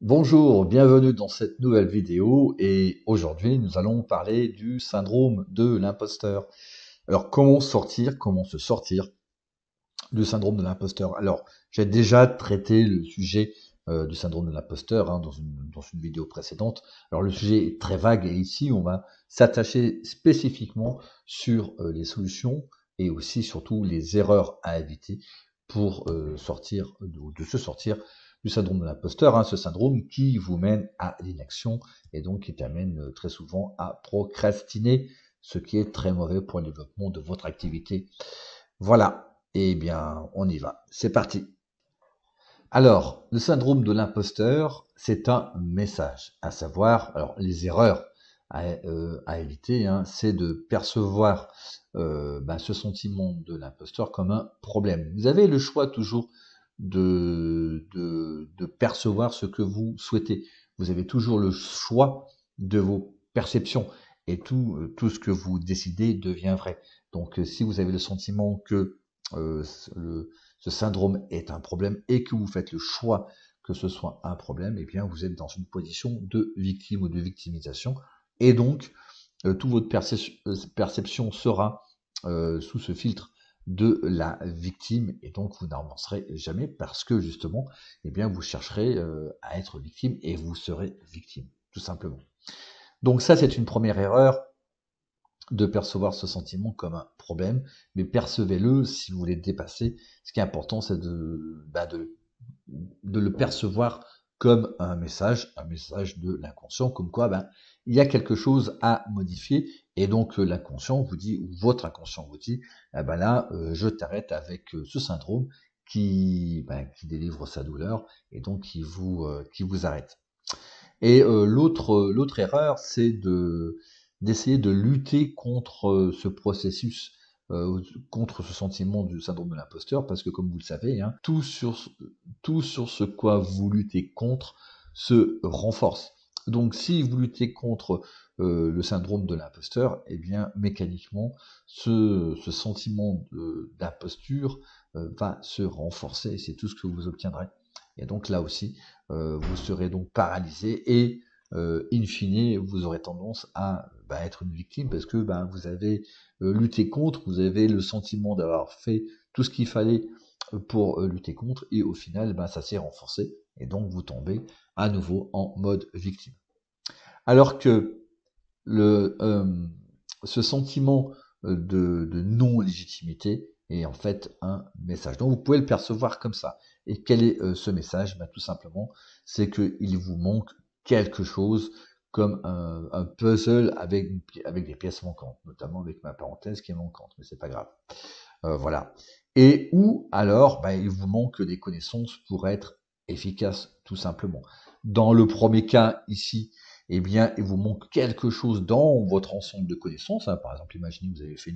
Bonjour, bienvenue dans cette nouvelle vidéo et aujourd'hui nous allons parler du syndrome de l'imposteur. Alors comment se sortir du syndrome de l'imposteur? Alors j'ai déjà traité le sujet du syndrome de l'imposteur dans une vidéo précédente. Alors le sujet est très vague et ici on va s'attacher spécifiquement sur les solutions et aussi surtout les erreurs à éviter pour de se sortir du syndrome de l'imposteur, ce syndrome qui vous mène à l'inaction et donc qui t'amène très souvent à procrastiner, ce qui est très mauvais pour le développement de votre activité. Voilà, eh bien on y va, c'est parti. Alors, le syndrome de l'imposteur, c'est un message, à savoir, alors les erreurs à éviter, c'est de percevoir ce sentiment de l'imposteur comme un problème. Vous avez le choix toujours de percevoir ce que vous souhaitez. Vous avez toujours le choix de vos perceptions et tout ce que vous décidez devient vrai. Donc, si vous avez le sentiment que euh, le, ce syndrome est un problème et que vous faites le choix que ce soit un problème, eh bien vous êtes dans une position de victime ou de victimisation. Et donc, toute votre perception sera sous ce filtre de la victime et donc vous n'avancerez jamais parce que justement, eh bien vous chercherez à être victime et vous serez victime, tout simplement. Donc ça, c'est une première erreur de percevoir ce sentiment comme un problème, mais percevez-le si vous voulez le dépasser. Ce qui est important, c'est de le percevoir comme un message de l'inconscient, comme quoi il y a quelque chose à modifier, et donc l'inconscient vous dit, ou votre inconscient vous dit, je t'arrête avec ce syndrome qui délivre sa douleur, et donc qui vous arrête. Et l'autre erreur, c'est d'essayer de lutter contre ce processus, contre ce sentiment du syndrome de l'imposteur, parce que comme vous le savez, tout sur ce quoi vous luttez contre se renforce. Donc si vous luttez contre le syndrome de l'imposteur, eh bien mécaniquement, ce sentiment d'imposture va se renforcer, c'est tout ce que vous obtiendrez. Et donc là aussi, vous serez donc paralysé et in fine, vous aurez tendance à être une victime parce que vous avez lutté contre, vous avez le sentiment d'avoir fait tout ce qu'il fallait pour lutter contre et au final, ça s'est renforcé et donc vous tombez à nouveau en mode victime. Alors que ce sentiment de non-légitimité est en fait un message. Donc vous pouvez le percevoir comme ça. Et quel est ce message? Tout simplement, c'est qu'il vous manque quelque chose comme un puzzle avec des pièces manquantes, notamment avec ma parenthèse qui est manquante, mais c'est pas grave. Voilà. Et ou alors, il vous manque des connaissances pour être efficace, tout simplement. Dans le premier cas, ici, eh bien, il vous manque quelque chose dans votre ensemble de connaissances. Par exemple, imaginez que vous avez fait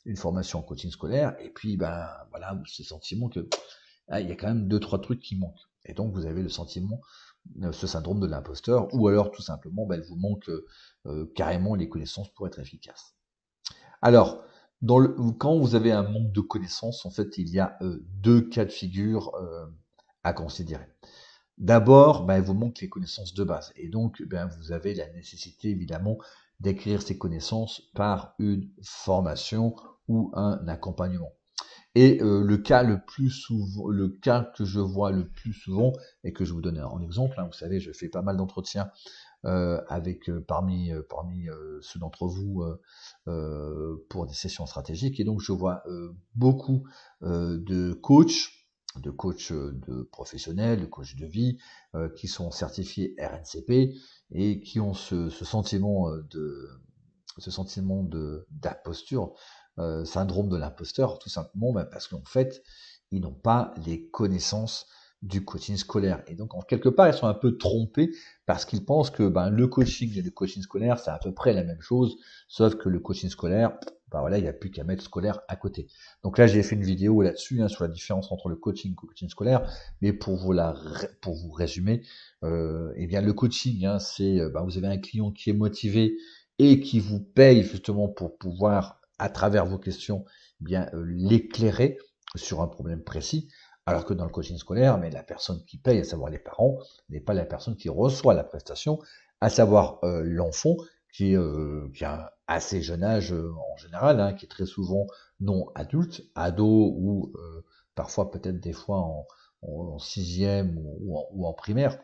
une formation en coaching scolaire, et puis, voilà, vous avez ce sentiment que il y a quand même deux, trois trucs qui manquent. Et donc, vous avez le sentiment, ce syndrome de l'imposteur, ou alors, tout simplement, il vous manque carrément les connaissances pour être efficace. Alors, quand vous avez un manque de connaissances, en fait, il y a deux cas de figure à considérer. D'abord, il vous manque les connaissances de base. Et donc, vous avez la nécessité, évidemment, d'acquérir ces connaissances par une formation ou un accompagnement. Et le cas que je vois le plus souvent, et que je vous donne en exemple, vous savez, je fais pas mal d'entretiens avec parmi ceux d'entre vous pour des sessions stratégiques. Et donc, je vois beaucoup de coachs de professionnels, de coachs de vie, qui sont certifiés RNCP et qui ont ce sentiment d'imposture, syndrome de l'imposteur, tout simplement parce qu'en fait, ils n'ont pas les connaissances du coaching scolaire. Et donc, en quelque part, ils sont un peu trompés parce qu'ils pensent que le coaching et le coaching scolaire, c'est à peu près la même chose, sauf que le coaching scolaire, voilà, il n'y a plus qu'à mettre scolaire à côté. Donc là, j'ai fait une vidéo là-dessus, sur la différence entre le coaching et le coaching scolaire, mais pour vous résumer, eh bien, le coaching, c'est, vous avez un client qui est motivé et qui vous paye justement pour pouvoir, à travers vos questions, l'éclairer sur un problème précis. Alors que dans le coaching scolaire, mais la personne qui paye, à savoir les parents, n'est pas la personne qui reçoit la prestation, à savoir l'enfant qui a un assez jeune âge en général, hein, qui est très souvent non adulte, ado ou parfois peut-être des fois en sixième ou en primaire,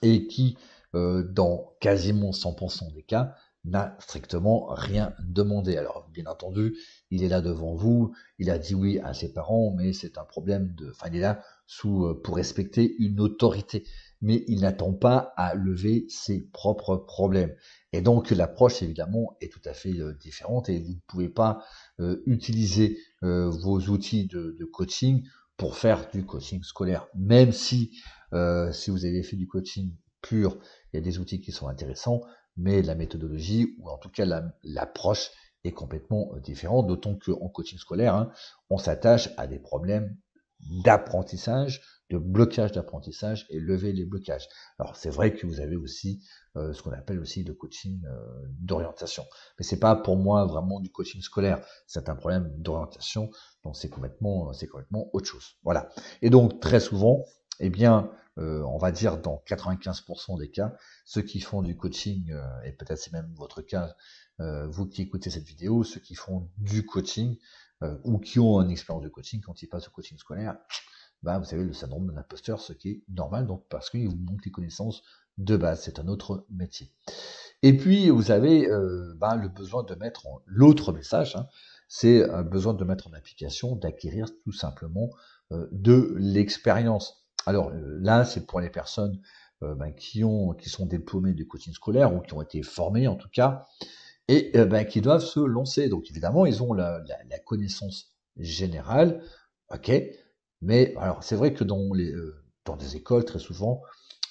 et qui, dans quasiment 100% des cas, n'a strictement rien demandé. Alors, bien entendu, il est là devant vous, il a dit oui à ses parents, mais c'est un problème de... Enfin, il est là pour respecter une autorité, mais il n'attend pas à lever ses propres problèmes. Et donc, l'approche, évidemment, est tout à fait différente, et vous ne pouvez pas utiliser vos outils de coaching pour faire du coaching scolaire, même si vous avez fait du coaching pur, il y a des outils qui sont intéressants, mais la méthodologie, ou en tout cas l'approche, est complètement différente, d'autant qu'en coaching scolaire, hein, on s'attache à des problèmes d'apprentissage, de blocage d'apprentissage et lever les blocages. Alors c'est vrai que vous avez aussi ce qu'on appelle aussi le coaching d'orientation, mais c'est pas pour moi vraiment du coaching scolaire, c'est un problème d'orientation, donc c'est complètement autre chose. Voilà. Et donc très souvent, eh bien, on va dire dans 95% des cas, ceux qui font du coaching, et peut-être c'est même votre cas, vous qui écoutez cette vidéo, ceux qui font du coaching ou qui ont une expérience de coaching, quand ils passent au coaching scolaire, bah, vous savez, le syndrome de l'imposteur, ce qui est normal, donc parce qu'il vous manque les connaissances de base, c'est un autre métier. Et puis, vous avez le besoin de mettre l'autre message, hein, c'est un besoin de mettre en application, d'acquérir tout simplement de l'expérience. Alors là, c'est pour les personnes qui sont diplômées du coaching scolaire ou qui ont été formées en tout cas, et qui doivent se lancer. Donc évidemment, ils ont la connaissance générale, ok, mais alors c'est vrai que dans des écoles, très souvent,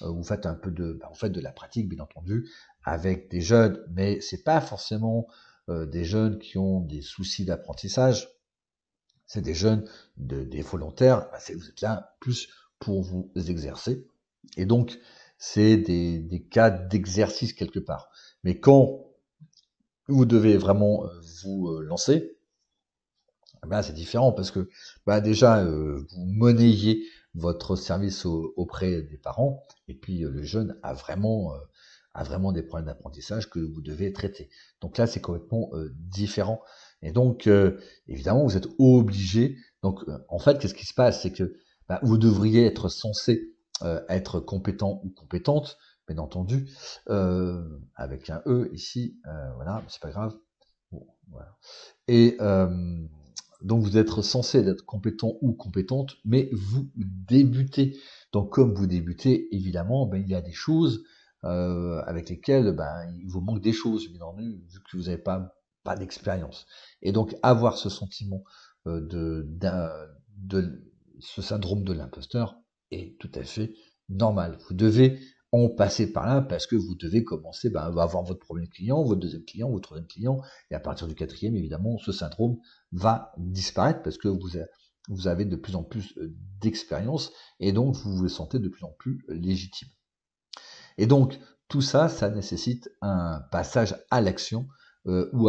vous faites un peu vous faites de la pratique, bien entendu, avec des jeunes, mais c'est pas forcément des jeunes qui ont des soucis d'apprentissage, c'est des jeunes, des volontaires, vous êtes là plus pour vous exercer, et donc c'est des cas d'exercice quelque part. Mais quand vous devez vraiment vous lancer, c'est différent parce que déjà vous monnayez votre service auprès des parents et puis le jeune a vraiment des problèmes d'apprentissage que vous devez traiter. Donc là c'est complètement différent et donc évidemment vous êtes obligé. Donc en fait qu'est-ce qui se passe, c'est que vous devriez être censé être compétent ou compétente, bien entendu, avec un E ici, voilà, c'est pas grave. Bon, voilà. Et donc vous êtes censé être compétent ou compétente, mais vous débutez. Donc comme vous débutez, évidemment, il y a des choses avec lesquelles il vous manque des choses, bien entendu, vu que vous n'avez pas d'expérience. Et donc avoir ce sentiment de ce syndrome de l'imposteur est tout à fait normal. Vous devez en passer par là parce que vous devez commencer à avoir votre premier client, votre deuxième client, votre troisième client, et à partir du quatrième, évidemment, ce syndrome va disparaître parce que vous avez de plus en plus d'expérience et donc vous vous sentez de plus en plus légitime. Et donc tout ça, ça nécessite un passage à l'action ou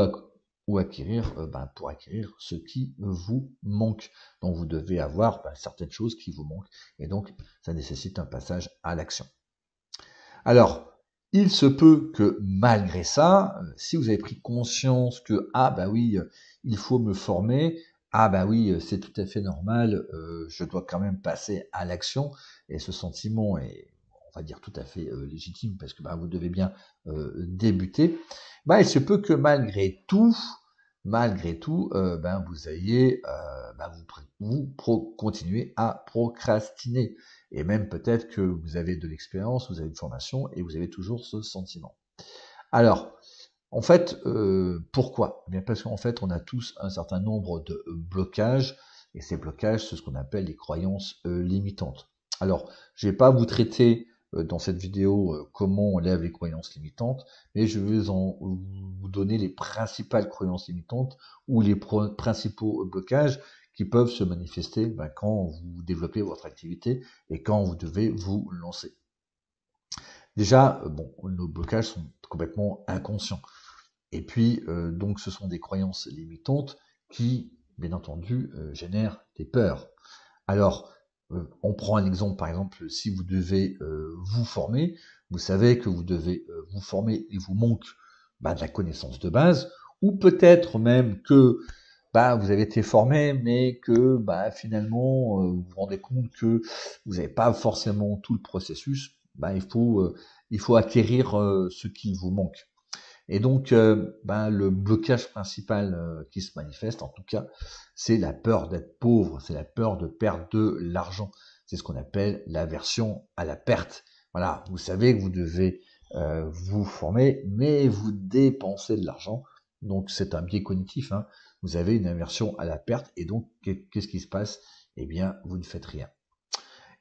acquérir pour acquérir ce qui vous manque. Donc vous devez avoir certaines choses qui vous manquent et donc ça nécessite un passage à l'action. Alors, il se peut que malgré ça, si vous avez pris conscience que il faut me former, c'est tout à fait normal, je dois quand même passer à l'action, et ce sentiment est, on va dire, tout à fait légitime parce que vous devez bien débuter. Il se peut que malgré tout, vous ayez, vous continuez à procrastiner. Et même peut-être que vous avez de l'expérience, vous avez une formation et vous avez toujours ce sentiment. Alors, en fait, pourquoi ? Bien parce qu'en fait, on a tous un certain nombre de blocages, et ces blocages, c'est ce qu'on appelle les croyances limitantes. Alors, je ne vais pas vous traiter dans cette vidéo comment on lève les croyances limitantes, mais je vais vous donner les principales croyances limitantes ou les principaux blocages qui peuvent se manifester quand vous développez votre activité et quand vous devez vous lancer. Déjà, nos blocages sont complètement inconscients. Et puis, donc, ce sont des croyances limitantes qui, bien entendu, génèrent des peurs. Alors, On prend un exemple, par exemple, si vous devez vous former, vous savez que vous devez vous former, il vous manque de la connaissance de base, ou peut-être même que vous avez été formé, mais que finalement vous vous rendez compte que vous n'avez pas forcément tout le processus. Il faut acquérir ce qui vous manque. Et donc, le blocage principal qui se manifeste, en tout cas, c'est la peur d'être pauvre, c'est la peur de perdre de l'argent. C'est ce qu'on appelle l'aversion à la perte. Voilà, vous savez que vous devez vous former, mais vous dépensez de l'argent. Donc, c'est un biais cognitif. Hein. Vous avez une aversion à la perte, et donc, qu'est-ce qui se passe? Eh bien, vous ne faites rien.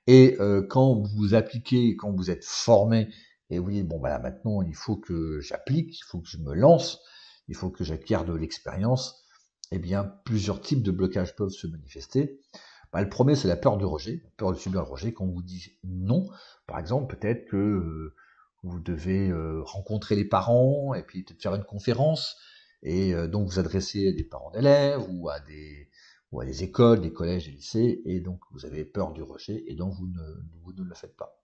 Et quand vous appliquez, quand vous êtes formé, et vous dites, bon, voilà, maintenant, il faut que j'applique, il faut que je me lance, il faut que j'acquière de l'expérience, eh bien, plusieurs types de blocages peuvent se manifester. Le premier, c'est la peur du rejet, la peur de subir le rejet. Quand on vous dit non, par exemple, peut-être que vous devez rencontrer les parents, et puis peut-être faire une conférence, et donc vous adresser à des parents d'élèves, ou à des écoles, des collèges, des lycées, et donc vous avez peur du rejet, et donc vous ne le faites pas.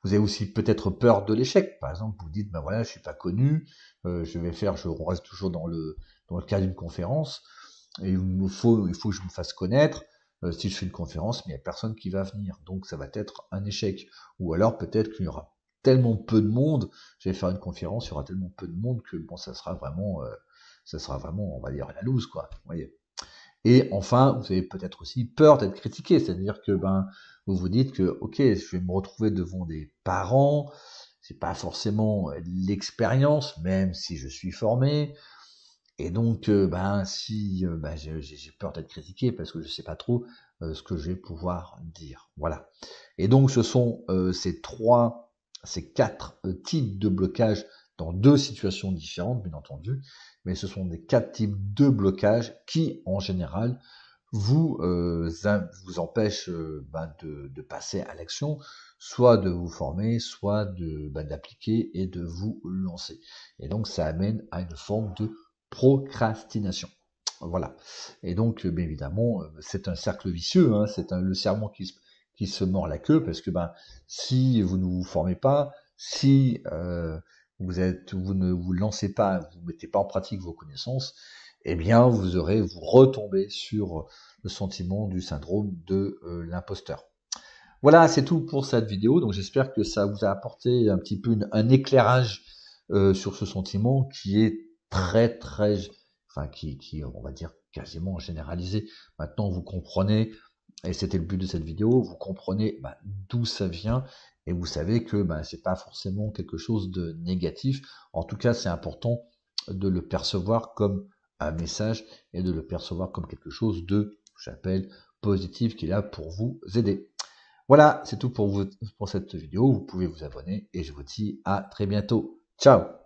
Vous avez aussi peut-être peur de l'échec. Par exemple, vous dites, voilà, je suis pas connu, je reste toujours dans le cas d'une conférence, et il faut que je me fasse connaître. Si je fais une conférence, mais il n'y a personne qui va venir, donc ça va être un échec. Ou alors peut-être qu'il y aura tellement peu de monde, je vais faire une conférence, il y aura tellement peu de monde que ça sera vraiment, on va dire, la loose, quoi. Vous voyez. Et enfin, vous avez peut-être aussi peur d'être critiqué, c'est-à-dire que vous vous dites que ok, je vais me retrouver devant des parents, c'est pas forcément l'expérience, même si je suis formé, et donc si j'ai peur d'être critiqué parce que je sais pas trop ce que je vais pouvoir dire. Voilà. Et donc ce sont ces quatre types de blocage dans deux situations différentes, bien entendu, mais ce sont des quatre types de blocage qui, en général, vous empêchent de passer à l'action, soit de vous former, soit d'appliquer et de vous lancer. Et donc ça amène à une forme de procrastination. Voilà. Et donc, bien évidemment, c'est un cercle vicieux, hein, le serpent qui se mord la queue, parce que si vous ne vous formez pas, si vous ne vous lancez pas, vous mettez pas en pratique vos connaissances, eh bien, vous retombez sur le sentiment du syndrome de l'imposteur. Voilà, c'est tout pour cette vidéo. Donc, j'espère que ça vous a apporté un petit peu un éclairage sur ce sentiment qui est très, très, qui, on va dire, quasiment généralisé. Maintenant, vous comprenez, et c'était le but de cette vidéo, vous comprenez d'où ça vient, et vous savez que c'est pas forcément quelque chose de négatif. En tout cas, c'est important de le percevoir comme un message et de le percevoir comme quelque chose de, j'appelle, positif, qui est là pour vous aider. Voilà, c'est tout pour cette vidéo. Vous pouvez vous abonner et je vous dis à très bientôt. Ciao!